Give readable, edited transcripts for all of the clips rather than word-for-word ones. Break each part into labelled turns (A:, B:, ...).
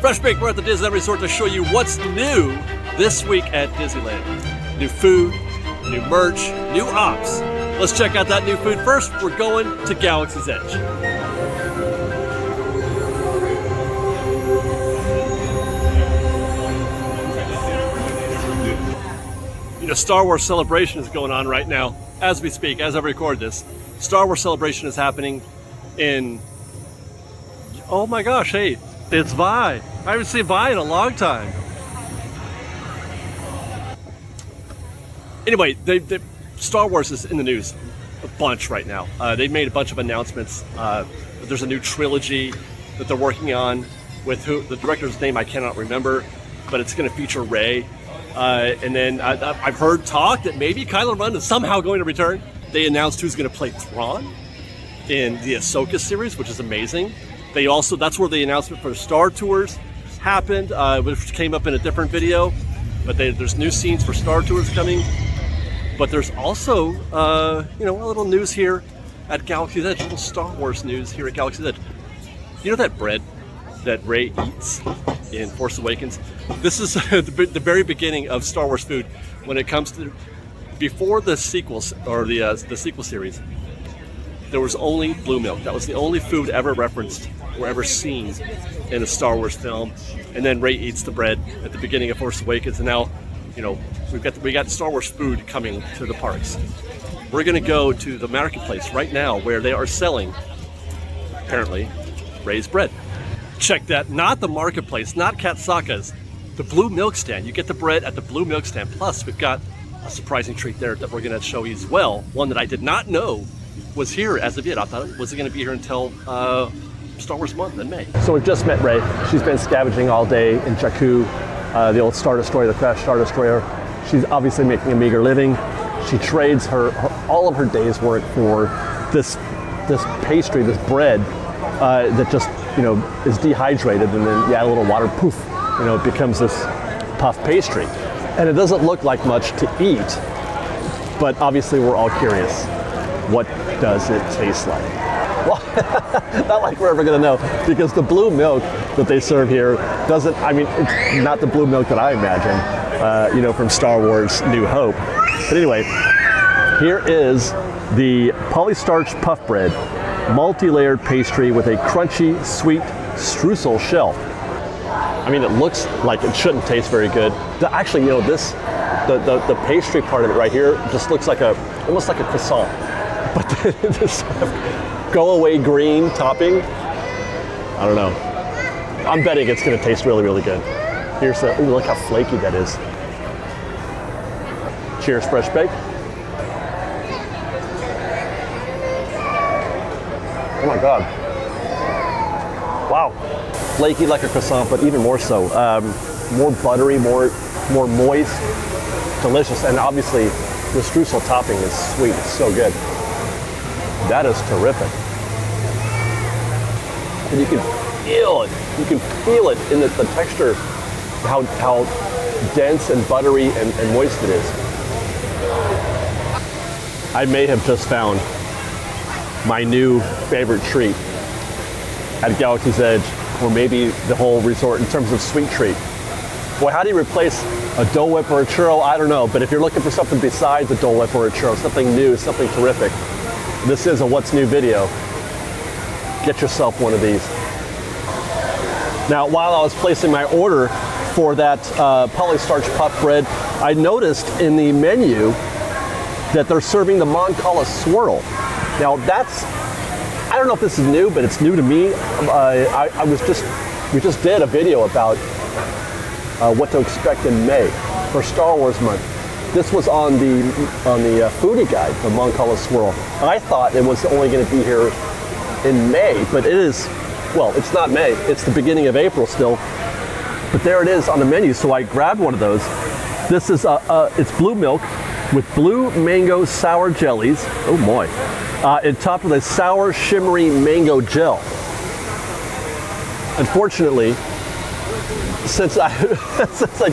A: Fresh Baked, we're at the Disneyland Resort to show you what's new this week at Disneyland. New food, new merch, new ops. Let's check out that new food first. We're going to Galaxy's Edge. You know, Star Wars Celebration is going on right now as we speak, as I record this. Star Wars Celebration is happening in, oh my gosh, hey, it's Vi. I haven't seen Vi in a long time. Anyway, Star Wars is in the news a bunch right now. They made a bunch of announcements. There's a new trilogy that they're working on with who the director's name I cannot remember, but it's going to feature Rey. And then I've heard talk that maybe Kylo Ren is somehow going to return. They announced who's going to play Thrawn in the Ahsoka series, which is amazing. They also, that's where the announcement for the Star Tours happened, which came up in a different video. But there's new scenes for Star Tours coming. But there's also, you know, a little news here at Galaxy's Edge, a little Star Wars news here at Galaxy's Edge. You know that bread that Rey eats in Force Awakens? This is the very beginning of Star Wars food when it comes to, before the sequels, or the sequel series, there was only blue milk. That was the only food ever referenced or ever seen in a Star Wars film. And then Rey eats the bread at the beginning of Force Awakens, and now, you know, we got Star Wars food coming to the parks. We're gonna go to the marketplace right now where they are selling, apparently, Rey's bread. Check that, not the marketplace, not Katsaka's, the blue milk stand. You get the bread at the blue milk stand. Plus, we've got a surprising treat there that we're gonna show you as well. One that I did not know was here as of yet. I thought it wasn't gonna be here until Star Wars month in May. So we've just met Rey. She's been scavenging all day in Jakku, the old Star Destroyer, the crashed Star Destroyer. She's obviously making a meager living. She trades all of her day's work for this pastry, this bread that just, you know, is dehydrated, and then you add a little water, poof, you know, it becomes this puff pastry. And it doesn't look like much to eat, but obviously we're all curious. What does it taste like? Well, not like we're ever gonna know, because the blue milk that they serve here doesn't, I mean, it's not the blue milk that I imagine, you know, from Star Wars New Hope. But anyway, here is the polystarch puff bread, multi-layered pastry with a crunchy, sweet streusel shell. I mean, it looks like it shouldn't taste very good. Actually, you know, the pastry part of it right here just looks like almost like a croissant. But this sort of go-away green topping, I don't know. I'm betting it's gonna taste really, really good. Here's ooh, look how flaky that is. Cheers, Fresh Baked. Oh my God. Wow. Flaky like a croissant, but even more so. More buttery, more moist, delicious, and obviously the streusel topping is sweet. It's so good. That is terrific. And you can feel it. You can feel it in the texture, how dense and buttery and moist it is. I may have just found my new favorite treat at Galaxy's Edge, or maybe the whole resort in terms of sweet treat. Boy, how do you replace a Dole Whip or a churro? I don't know, but if you're looking for something besides a Dole Whip or a churro, something new, something terrific, this is a What's New video. Get yourself one of these. Now, while I was placing my order for that polystarch puff bread, I noticed in the menu that they're serving the Mon-Cala swirl. Now I don't know if this is new, but it's new to me. We just did a video about what to expect in May for Star Wars month. This was on the foodie guide, the Mon-Cala swirl. And I thought it was only going to be here in May, but it is, well, it's not May, it's the beginning of April still. But there it is on the menu, so I grabbed one of those. This is, it's blue milk with blue mango sour jellies, oh boy, and topped with a sour shimmery mango gel. Unfortunately, since I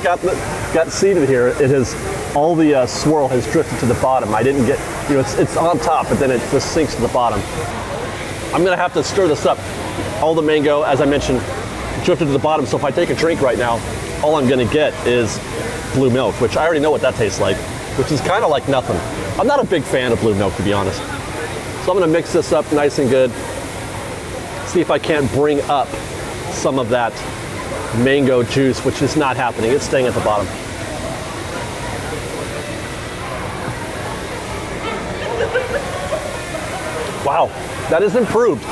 A: got seated here, it has, all the swirl has drifted to the bottom. I didn't get, you know, it's on top, but then it just sinks to the bottom. I'm gonna have to stir this up. All the mango, as I mentioned, drifted to the bottom. So if I take a drink right now, all I'm gonna get is blue milk, which I already know what that tastes like, which is kind of like nothing. I'm not a big fan of blue milk, to be honest. So I'm gonna mix this up nice and good. See if I can't bring up some of that mango juice, which is not happening. It's staying at the bottom. Wow, that is improved.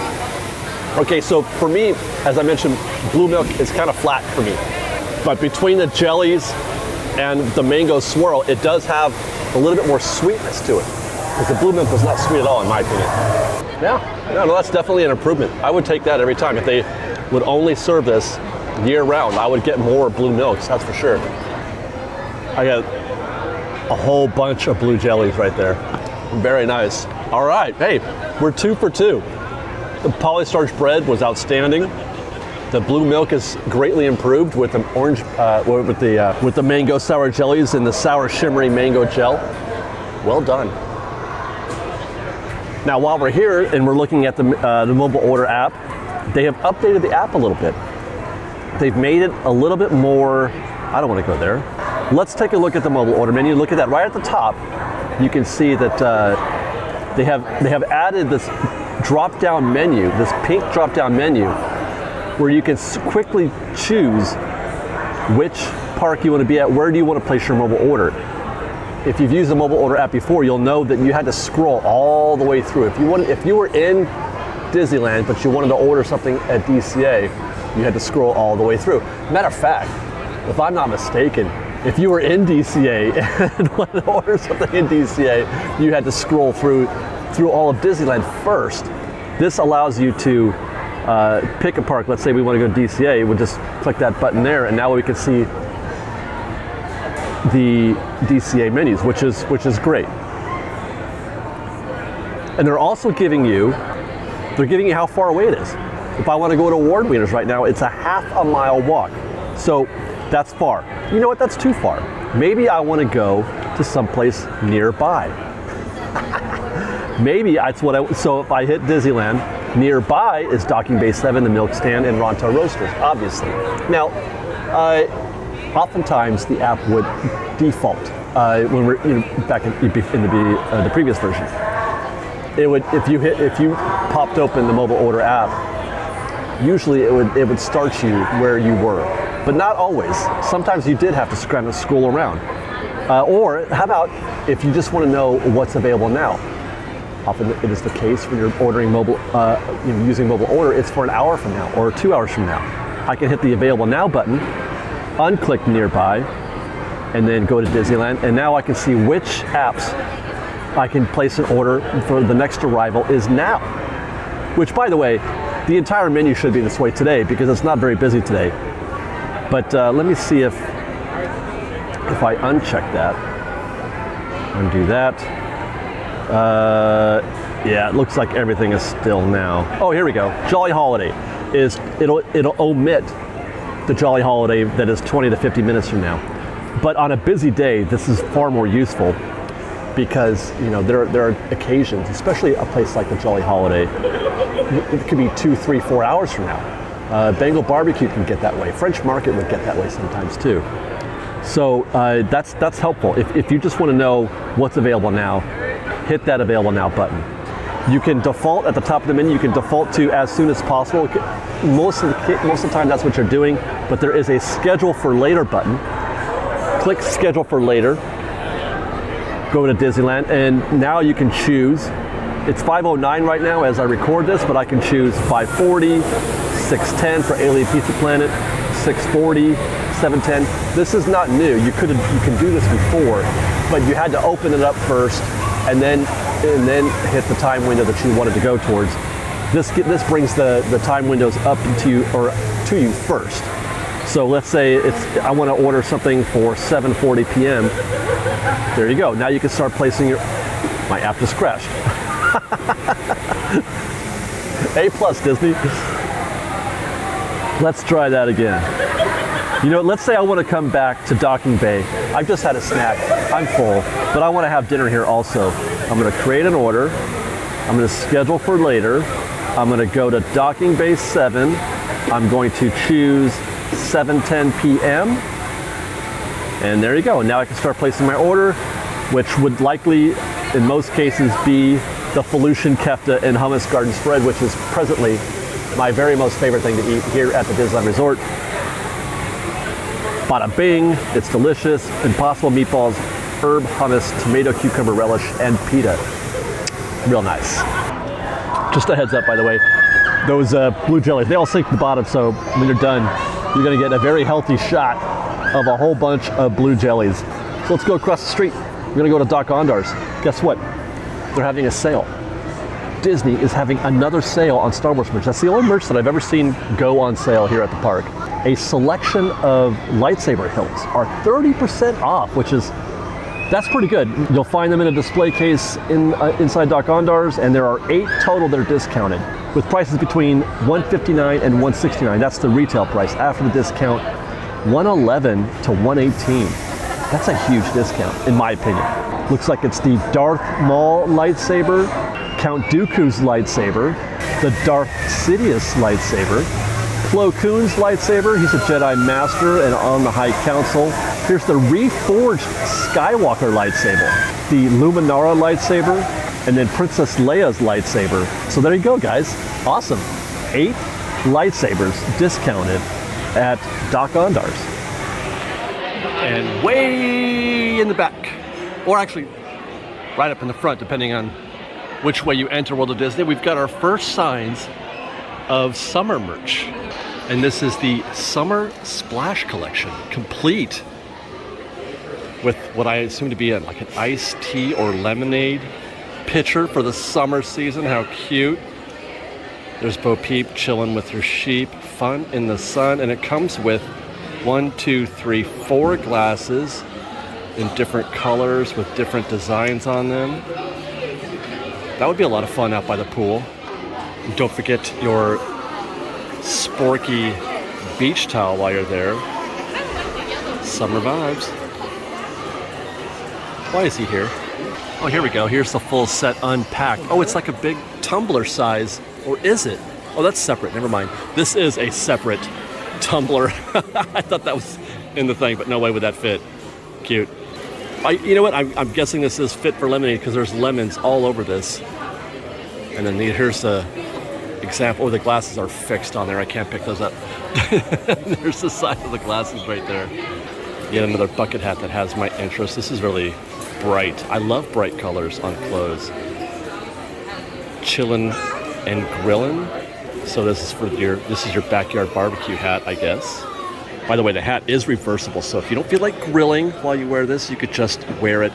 A: Okay, so for me, as I mentioned, blue milk is kind of flat for me. But between the jellies and the mango swirl, it does have a little bit more sweetness to it. Because the blue milk was not sweet at all, in my opinion. Yeah, no, that's definitely an improvement. I would take that every time. If they would only serve this year round, I would get more blue milks, that's for sure. I got a whole bunch of blue jellies right there. Very nice. All right, hey, we're 2 for 2. The polystarch bread was outstanding. The blue milk is greatly improved with the orange, with the mango sour jellies and the sour shimmery mango gel. Well done. Now, while we're here and we're looking at the mobile order app, they have updated the app a little bit. They've made it a little bit more. I don't want to go there. Let's take a look at the mobile order menu. Look at that right at the top. You can see that they have added this drop-down menu, this pink drop-down menu, where you can quickly choose which park you want to be at, where do you want to place your mobile order. If you've used the mobile order app before, you'll know that you had to scroll all the way through. If you were in Disneyland, but you wanted to order something at DCA, you had to scroll all the way through. Matter of fact, if I'm not mistaken, if you were in DCA and wanted to order something in DCA, you had to scroll through all of Disneyland first. This allows you to pick a park. Let's say we want to go to DCA, we'll just click that button there, and now we can see the DCA menus, which is great. And they're also giving you how far away it is. If I want to go to Award Winners right now, it's a ½ mile walk. So that's far. You know what, that's too far. Maybe I want to go to someplace nearby. Maybe that's what so if I hit Disneyland, nearby is Docking Bay 7, the Milk Stand, and Ronto Roasters, obviously. Now, oftentimes the app would default when we're back in the previous version. It would if you popped open the mobile order app, usually it would start you where you were, but not always. Sometimes you did have to kind of scroll around. Or how about if you just want to know what's available now? Often it is the case when you're ordering mobile, using mobile order. It's for an hour from now or 2 hours from now. I can hit the Available Now button, unclick Nearby, and then go to Disneyland. And now I can see which apps I can place an order for the next arrival is now. Which, by the way, the entire menu should be this way today because it's not very busy today. But let me see if I uncheck that, undo that. Yeah, it looks like everything is still now. Oh, here we go. Jolly Holiday it'll omit the Jolly Holiday that is 20 to 50 minutes from now. But on a busy day, this is far more useful because there are occasions, especially a place like the Jolly Holiday, it could be 2, 3, 4 hours from now. Bengal Barbecue can get that way. French Market would get that way sometimes too. So that's helpful. If you just want to know what's available now, hit that Available Now button. You can default at the top of the menu. You can default to as soon as possible. Most of the time, that's what you're doing. But there is a Schedule for Later button. Click Schedule for Later. Go to Disneyland, and now you can choose. It's 5:09 right now as I record this, but I can choose 5:40, 6:10 for Alien Pizza Planet, 6:40, 7:10. This is not new. You can do this before, but you had to open it up first, and then hit the time window that you wanted to go towards. This brings the time windows up to you first. So let's say I want to order something for 7:40 p.m. There you go. Now you can start placing my app just crashed. A+ Disney. Let's try that again. Let's say I want to come back to Docking Bay. I've just had a snack. I'm full, but I want to have dinner here also. I'm going to create an order. I'm going to schedule for later. I'm going to go to Docking Bay 7, I'm going to choose 7:10 p.m. And there you go. Now I can start placing my order, which would likely, in most cases, be the Felucian kefta and hummus garden spread, which is presently my very most favorite thing to eat here at the Disneyland Resort. Bada bing, it's delicious. Impossible meatballs, herb hummus, tomato cucumber relish, and pita. Real nice. Just a heads up, by the way, those blue jellies, they all sink to the bottom, so when you're done, you're gonna get a very healthy shot of a whole bunch of blue jellies. So let's go across the street. We're gonna go to Doc Ondar's. Guess what? They're having a sale. Disney is having another sale on Star Wars merch. That's the only merch that I've ever seen go on sale here at the park. A selection of lightsaber hilts are 30% off, which is, that's pretty good. You'll find them in a display case inside Doc Ondar's, and there are 8 total that are discounted, with prices between $159 and $169. That's the retail price. After the discount, $111 to $118. That's a huge discount, in my opinion. Looks like it's the Darth Maul lightsaber, Count Dooku's lightsaber, the Darth Sidious lightsaber, Plo Koon's lightsaber, he's a Jedi Master and on the High Council. Here's the reforged Skywalker lightsaber, the Luminara lightsaber, and then Princess Leia's lightsaber. So there you go, guys. Awesome. 8 lightsabers discounted at Doc Ondar's. And way in the back, or actually right up in the front, depending on which way you enter World of Disney, we've got our first signs of summer merch. And this is the Summer Splash Collection, complete with what I assume to be like an iced tea or lemonade pitcher for the summer season. How cute. There's Bo Peep chilling with her sheep, fun in the sun, and it comes with 1, 2, 3, 4 glasses in different colors with different designs on them. That would be a lot of fun out by the pool. And don't forget your sporky beach towel while you're there. Summer vibes. Why is he here? Oh, here we go. Here's the full set unpacked. Oh, it's like a big tumbler size. Or is it? Oh, that's separate. Never mind. This is a separate tumbler. I thought that was in the thing, but no way would that fit. Cute. You know what? I'm guessing this is fit for lemonade because there's lemons all over this. And then here's the example. Oh, the glasses are fixed on there. I can't pick those up. There's the size of the glasses right there. Yet another bucket hat that has my interest. This is really bright. I love bright colors on clothes. Chillin' and grillin'. So this is your backyard barbecue hat, I guess. By the way, the hat is reversible, so if you don't feel like grilling while you wear this, you could just wear it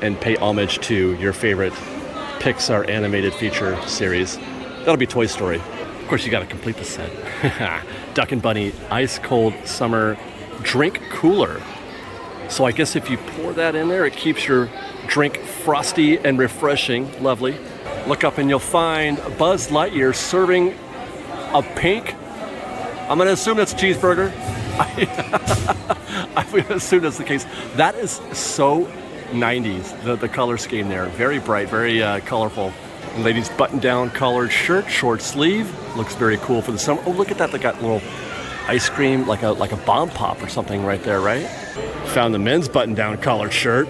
A: and pay homage to your favorite Pixar animated feature series. That'll be Toy Story. Of course, you gotta complete the set. Duck and Bunny Ice Cold Summer Drink Cooler. So I guess if you pour that in there, it keeps your drink frosty and refreshing. Lovely. Look up and you'll find Buzz Lightyear serving a pink, I'm gonna assume that's a cheeseburger. I would assume that's the case. That is so 90s, the color scheme there. Very bright, very colorful. And ladies, button-down collared shirt, short sleeve. Looks very cool for the summer. Oh, look at that. They got little ice cream, like a bomb pop or something right there, right? Found the men's button-down collared shirt.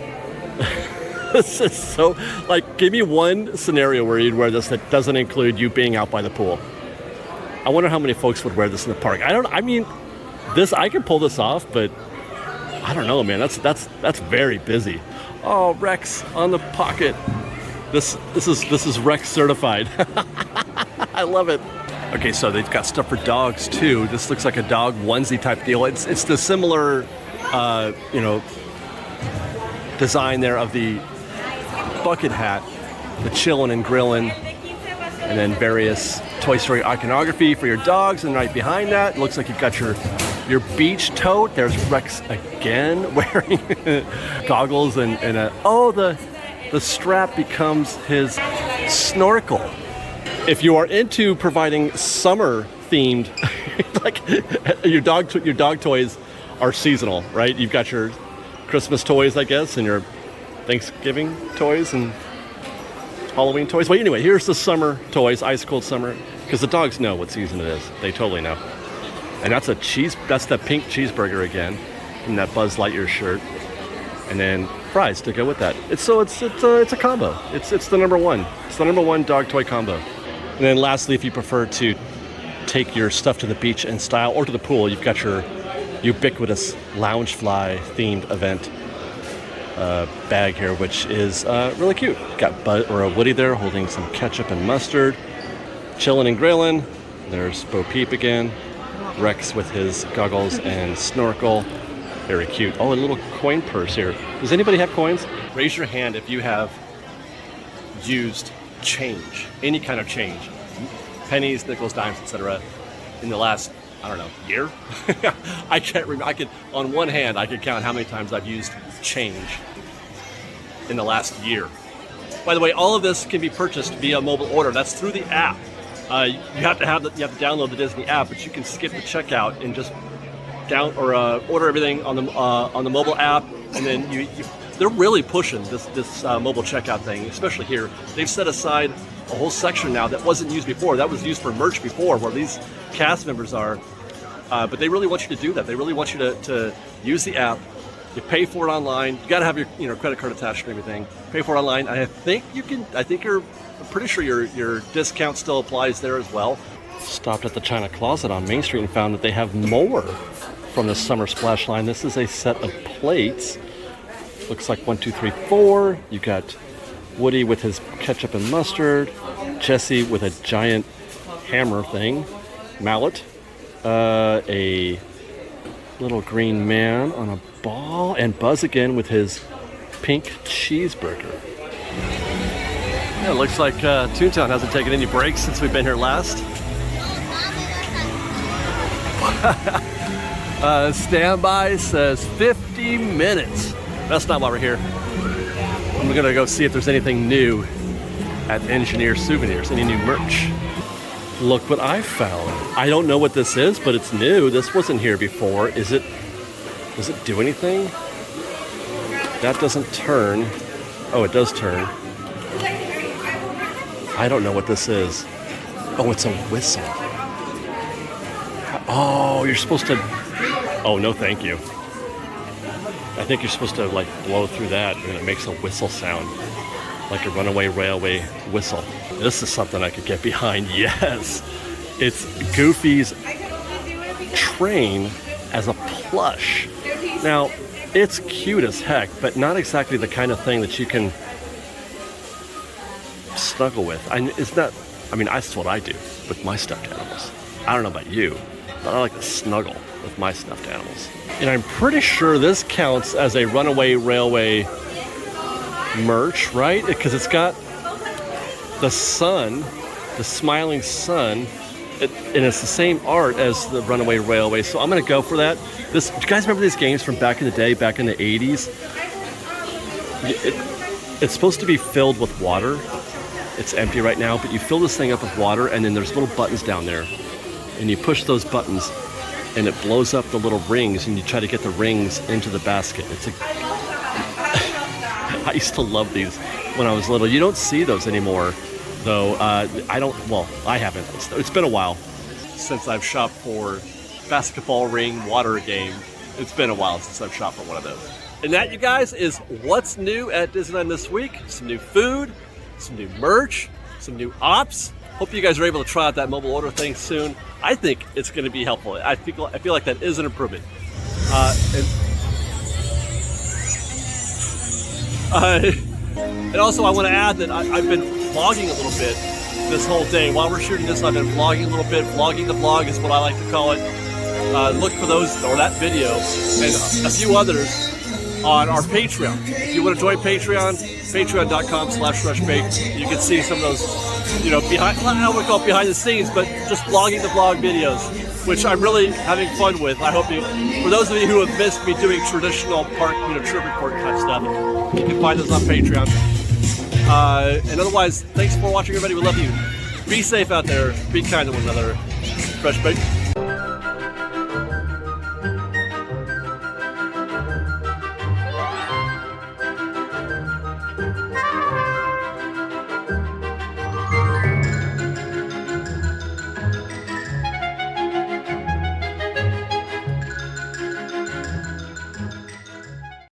A: This is so, like, give me one scenario where you'd wear this that doesn't include you being out by the pool. I wonder how many folks would wear this in the park. I mean, I can pull this off, but I don't know, man. That's very busy. Oh, Rex on the pocket. This is Rex certified. I love it. Okay, so they've got stuff for dogs too. This looks like a dog onesie type deal. It's the similar, design there of the bucket hat, the chillin' and grillin', and then various Toy Story iconography for your dogs. And right behind that, it looks like you've got your beach tote. There's Rex again wearing goggles and the strap becomes his snorkel. If you are into providing summer themed, like your dog toys are seasonal, right? You've got your Christmas toys, I guess, and your Thanksgiving toys and Halloween toys. Well, anyway, here's the summer toys, ice cold summer, because the dogs know what season it is. They totally know. And that's that's the pink cheeseburger again from that Buzz Lightyear shirt. And then fries to go with that. It's a combo. It's the number one. It's the number one dog toy combo. And then lastly, if you prefer to take your stuff to the beach in style or to the pool, you've got your ubiquitous Loungefly themed event bag here, which is really cute. Got Woody there holding some ketchup and mustard, chilling and grilling. There's Bo Peep again. Rex with his goggles and snorkel. Very cute. Oh, a little coin purse here. Does anybody have coins? Raise your hand if you have used change, any kind of change, pennies, nickels, dimes, etc. in the last, I don't know, year? I can't remember. On one hand, I could count how many times I've used change in the last year. By the way, all of this can be purchased via mobile order. That's through the app. You have to download the Disney app, but you can skip the checkout and just order everything on the mobile app, and then they're really pushing this mobile checkout thing, especially here. They've set aside a whole section now that wasn't used before. That was used for merch before, where these cast members are. But they really want you to do that. They really want you to use the app. You pay for it online. You got to have your credit card attached and everything. Pay for it online. I'm pretty sure your discount still applies there as well. Stopped at the China Closet on Main Street and found that they have more from the Summer Splash line. This is a set of plates. Looks like 1, 2, 3, 4. You got Woody with his ketchup and mustard, Jesse with a giant hammer thing, mallet, a little green man on a ball, and Buzz again with his pink cheeseburger. Yeah, it looks like Toontown hasn't taken any breaks since we've been here last. Standby says 50 minutes. That's not why we're here. I'm gonna go see if there's anything new at Engineer Souvenirs, any new merch. Look what I found. I don't know what this is, but it's new. This wasn't here before. Does it do anything? That doesn't turn. Oh, it does turn. I don't know what this is. Oh, it's a whistle. Oh, you're supposed to... Oh, no thank you. I think you're supposed to like blow through that and it makes a whistle sound. Like a runaway railway whistle. This is something I could get behind, yes. It's Goofy's train as a plush. Now, it's cute as heck, but not exactly the kind of thing that you can snuggle with. That's what I do with my stuffed animals. I don't know about you, but I like to snuggle with my stuffed animals. And I'm pretty sure this counts as a runaway railway merch, right? Because it's got the sun, the smiling sun, and it's the same art as the runaway railway. So I'm gonna go for that. Do you guys remember these games from back in the day, back in the 80s? It's supposed to be filled with water. It's empty right now, but you fill this thing up with water, and then there's little buttons down there, and you push those buttons, and it blows up the little rings, and you try to get the rings into the basket. I used to love these when I was little. You don't see those anymore, though. I haven't. It's been a while since I've shopped for basketball ring water game. It's been a while since I've shopped for one of those. And that, you guys, is what's new at Disneyland this week. Some new food, some new merch, some new ops. Hope you guys are able to try out that mobile order thing soon. I think it's going to be helpful. I feel like that is an improvement. And also, I want to add that I've been vlogging a little bit this whole day. While we're shooting this, I've been vlogging a little bit. Vlogging the vlog is what I like to call it. Look for those, or that video, and a few others on our Patreon. If you want to join Patreon, patreon.com/rushbake. You can see some of those, I don't want to call it behind the scenes, but just vlogging the vlog videos, which I'm really having fun with. I hope for those of you who have missed me doing traditional park, trip report type stuff, you can find those on Patreon. And otherwise, thanks for watching, everybody. We love you. Be safe out there. Be kind to one another. Fresh Bake.